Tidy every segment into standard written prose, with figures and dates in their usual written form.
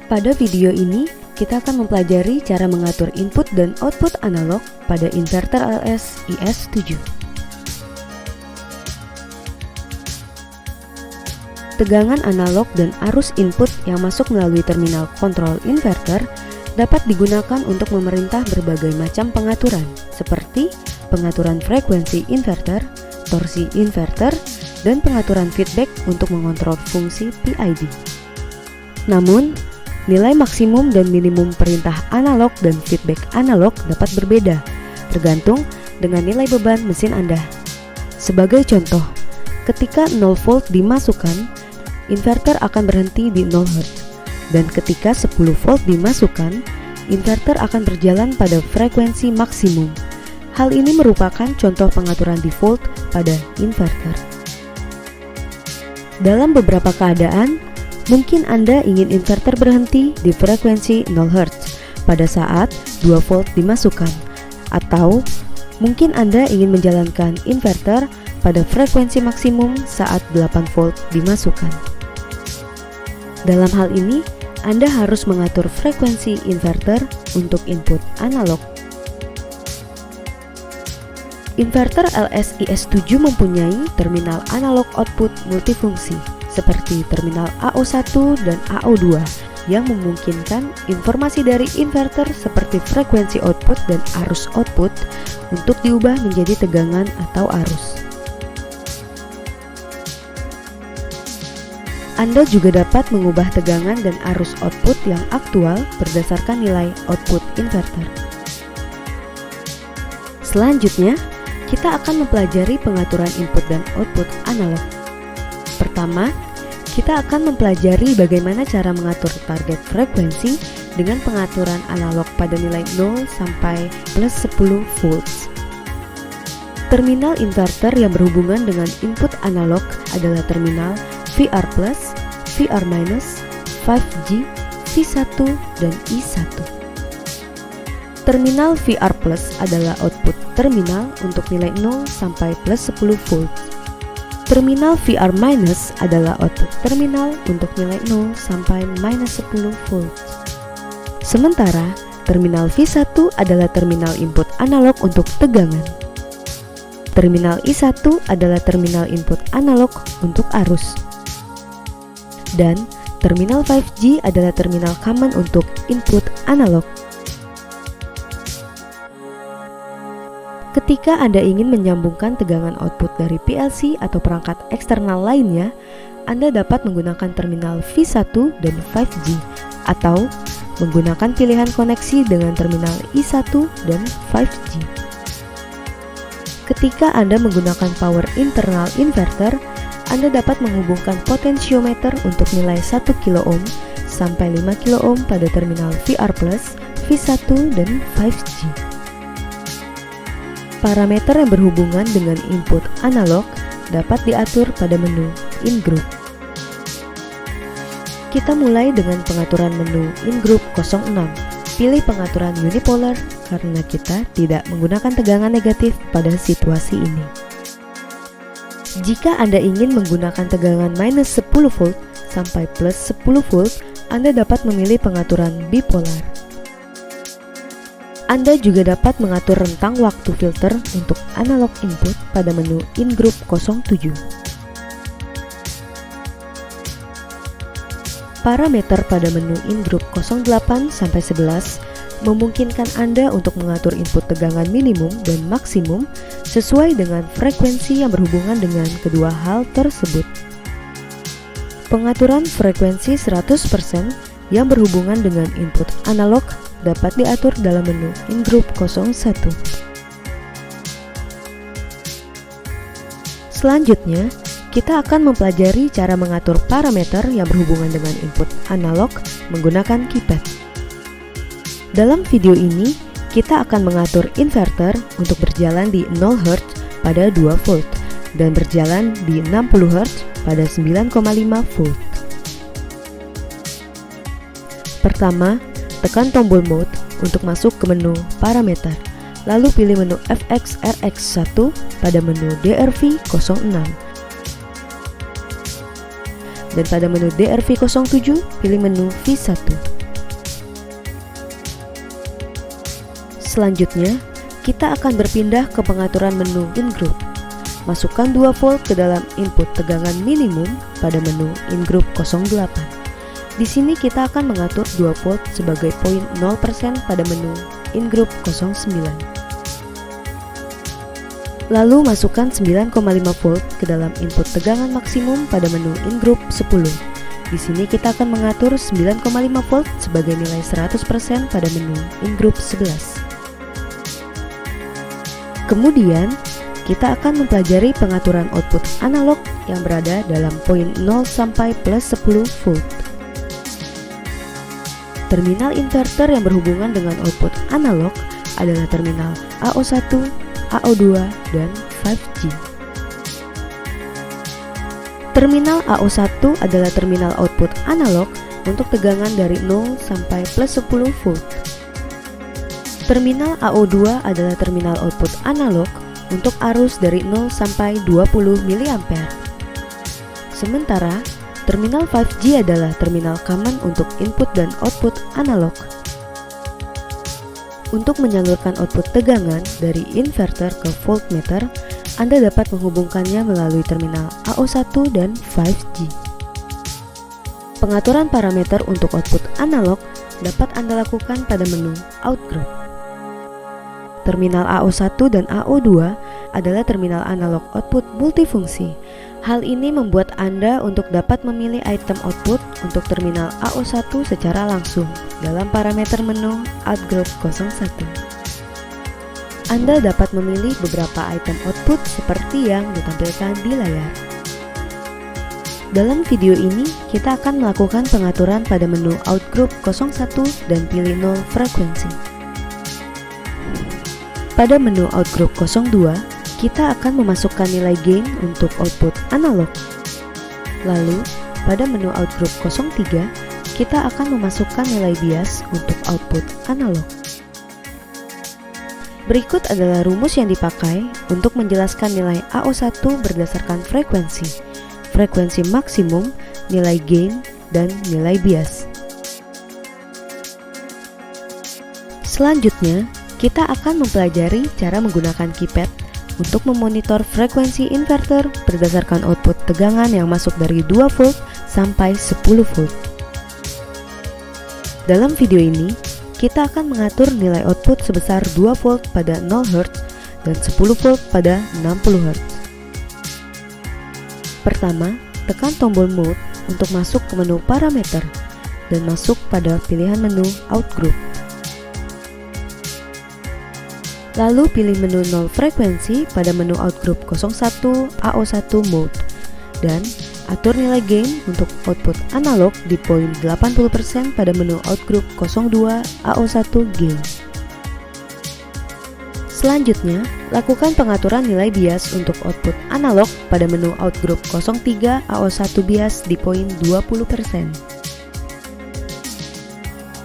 Pada video ini, kita akan mempelajari cara mengatur input dan output analog pada inverter LS IS7. Tegangan analog dan arus input yang masuk melalui terminal kontrol inverter dapat digunakan untuk memerintah berbagai macam pengaturan, seperti pengaturan frekuensi inverter, torsi inverter, dan pengaturan feedback untuk mengontrol fungsi PID. Namun, nilai maksimum dan minimum perintah analog dan feedback analog dapat berbeda, tergantung dengan nilai beban mesin Anda. Sebagai contoh, ketika 0 volt dimasukkan, inverter akan berhenti di 0 Hz, dan ketika 10 volt dimasukkan, inverter akan berjalan pada frekuensi maksimum. Hal ini merupakan contoh pengaturan default pada inverter. Dalam beberapa keadaan, mungkin Anda ingin inverter berhenti di frekuensi 0 Hz pada saat 2 volt dimasukkan, atau mungkin Anda ingin menjalankan inverter pada frekuensi maksimum saat 8 volt dimasukkan. Dalam hal ini, Anda harus mengatur frekuensi inverter untuk input analog. Inverter LS IS7 mempunyai terminal analog output multifungsi seperti terminal AO1 dan AO2 yang memungkinkan informasi dari inverter seperti frekuensi output dan arus output untuk diubah menjadi tegangan atau arus. Anda juga dapat mengubah tegangan dan arus output yang aktual berdasarkan nilai output inverter. Selanjutnya, kita akan mempelajari pengaturan input dan output analog. Pertama, kita akan mempelajari bagaimana cara mengatur target frekuensi dengan pengaturan analog pada nilai 0 sampai plus 10 volts. Terminal inverter yang berhubungan dengan input analog adalah terminal VR+, VR-, 5G, V1, dan I1. Terminal VR+ adalah output terminal untuk nilai 0 sampai plus 10 volt. Terminal VR- adalah output terminal untuk nilai 0 sampai minus 10 volt. Sementara, terminal V1 adalah terminal input analog untuk tegangan. Terminal I1 adalah terminal input analog untuk arus. Dan terminal 5G adalah terminal common untuk input analog. Ketika Anda ingin menyambungkan tegangan output dari PLC atau perangkat eksternal lainnya, Anda dapat menggunakan terminal V1 dan 5G, atau menggunakan pilihan koneksi dengan terminal I1 dan 5G. Ketika Anda menggunakan power internal inverter, Anda dapat menghubungkan potensiometer untuk nilai 1 kilo ohm sampai 5 kilo ohm pada terminal VR+, V1, dan 5G. Parameter yang berhubungan dengan input analog dapat diatur pada menu In Group. Kita mulai dengan pengaturan menu In Group 06. Pilih pengaturan unipolar karena kita tidak menggunakan tegangan negatif pada situasi ini. Jika Anda ingin menggunakan tegangan minus 10 volt sampai plus 10 volt, Anda dapat memilih pengaturan bipolar. Anda juga dapat mengatur rentang waktu filter untuk analog input pada menu In Group 07. Parameter pada menu In Group 08 sampai 11 memungkinkan Anda untuk mengatur input tegangan minimum dan maksimum sesuai dengan frekuensi yang berhubungan dengan kedua hal tersebut. Pengaturan frekuensi 100% yang berhubungan dengan input analog dapat diatur dalam menu In Group 01. Selanjutnya, kita akan mempelajari cara mengatur parameter yang berhubungan dengan input analog menggunakan keypad. Dalam video ini, kita akan mengatur inverter untuk berjalan di 0 Hz pada 2 volt dan berjalan di 60 Hz pada 9,5 volt. Pertama, tekan tombol mode untuk masuk ke menu parameter, lalu pilih menu FX-RX1 pada menu DRV06. Dan pada menu DRV07, pilih menu V1. Selanjutnya, kita akan berpindah ke pengaturan menu in-group. Masukkan 2 volt ke dalam input tegangan minimum pada menu in-group 08. Di sini kita akan mengatur 2 volt sebagai poin 0% pada menu in-group 09. Lalu masukkan 9,5 volt ke dalam input tegangan maksimum pada menu in-group 10. Di sini kita akan mengatur 9,5 volt sebagai nilai 100% pada menu in-group 11. Kemudian, kita akan mempelajari pengaturan output analog yang berada dalam poin 0 sampai plus 10 volt. Terminal inverter yang berhubungan dengan output analog adalah terminal AO1, AO2, dan 5G. Terminal AO1 adalah terminal output analog untuk tegangan dari 0 sampai plus 10 volt. Terminal AO2 adalah terminal output analog untuk arus dari 0 sampai 20 mA. Sementara, terminal 5G adalah terminal common untuk input dan output analog. Untuk menyalurkan output tegangan dari inverter ke voltmeter, Anda dapat menghubungkannya melalui terminal AO1 dan 5G. Pengaturan parameter untuk output analog dapat Anda lakukan pada menu Outgroup. Terminal AO1 dan AO2 adalah terminal analog output multifungsi. Hal ini membuat Anda untuk dapat memilih item output untuk terminal AO1 secara langsung dalam parameter menu Outgroup 01. Anda dapat memilih beberapa item output seperti yang ditampilkan di layar. Dalam video ini, kita akan melakukan pengaturan pada menu Outgroup 01 dan pilih 0 frekuensi. Pada menu Outgroup 02, kita akan memasukkan nilai gain untuk output analog. Lalu, pada menu Outgroup 03, kita akan memasukkan nilai bias untuk output analog. Berikut adalah rumus yang dipakai untuk menjelaskan nilai AO1 berdasarkan frekuensi, frekuensi maksimum, nilai gain, dan nilai bias. Selanjutnya, kita akan mempelajari cara menggunakan keypad untuk memonitor frekuensi inverter berdasarkan output tegangan yang masuk dari 2 volt sampai 10 volt. Dalam video ini, kita akan mengatur nilai output sebesar 2 volt pada 0 Hz dan 10 volt pada 60 Hz. Pertama, tekan tombol Mode untuk masuk ke menu parameter dan masuk pada pilihan menu Outgroup. Lalu pilih menu 0 frekuensi pada menu Outgroup 01 AO1 Mode dan atur nilai gain untuk output analog di poin 80% pada menu Outgroup 02 AO1 Gain. Selanjutnya, lakukan pengaturan nilai bias untuk output analog pada menu Outgroup 03 AO1 Bias di poin 20%.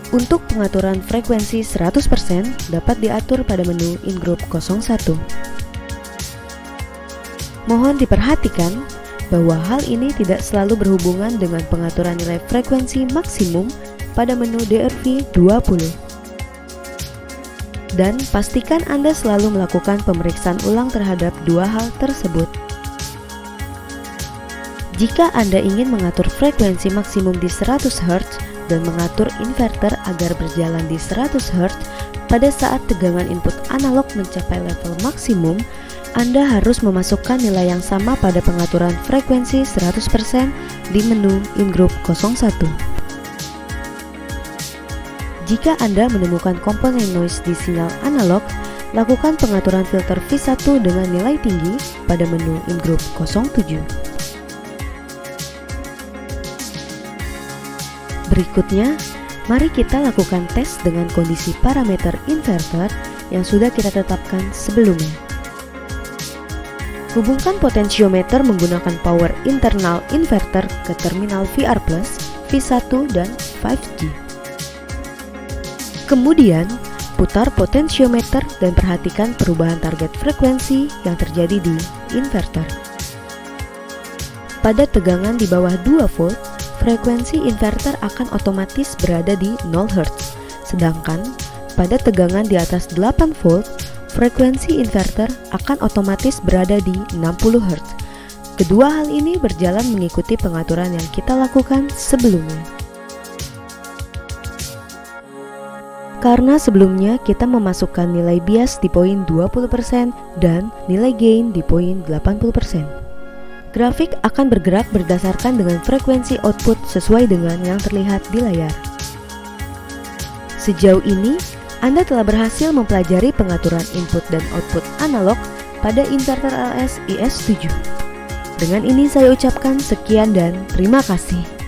Untuk pengaturan frekuensi 100% dapat diatur pada menu in-group 01. Mohon diperhatikan bahwa hal ini tidak selalu berhubungan dengan pengaturan nilai frekuensi maksimum pada menu DRV 20. Dan pastikan Anda selalu melakukan pemeriksaan ulang terhadap dua hal tersebut. Jika Anda ingin mengatur frekuensi maksimum di 100 Hz, dan mengatur inverter agar berjalan di 100 Hz pada saat tegangan input analog mencapai level maksimum, Anda harus memasukkan nilai yang sama pada pengaturan frekuensi 100% di menu in-group 01. Jika Anda menemukan komponen noise di sinyal analog, lakukan pengaturan filter V1 dengan nilai tinggi pada menu in-group 07. Berikutnya, mari kita lakukan tes dengan kondisi parameter inverter yang sudah kita tetapkan sebelumnya. Hubungkan potensiometer menggunakan power internal inverter ke terminal VR+, V1, dan 5G. Kemudian, putar potensiometer dan perhatikan perubahan target frekuensi yang terjadi di inverter. Pada tegangan di bawah 2 volt, frekuensi inverter akan otomatis berada di 0 Hz, sedangkan pada tegangan di atas 8 volt, frekuensi inverter akan otomatis berada di 60 Hz. Kedua hal ini berjalan mengikuti pengaturan yang kita lakukan sebelumnya. Karena sebelumnya kita memasukkan nilai bias di poin 20% dan nilai gain di poin 80%. Grafik akan bergerak berdasarkan dengan frekuensi output sesuai dengan yang terlihat di layar. Sejauh ini, Anda telah berhasil mempelajari pengaturan input dan output analog pada inverter LS IS7. Dengan ini saya ucapkan sekian dan terima kasih.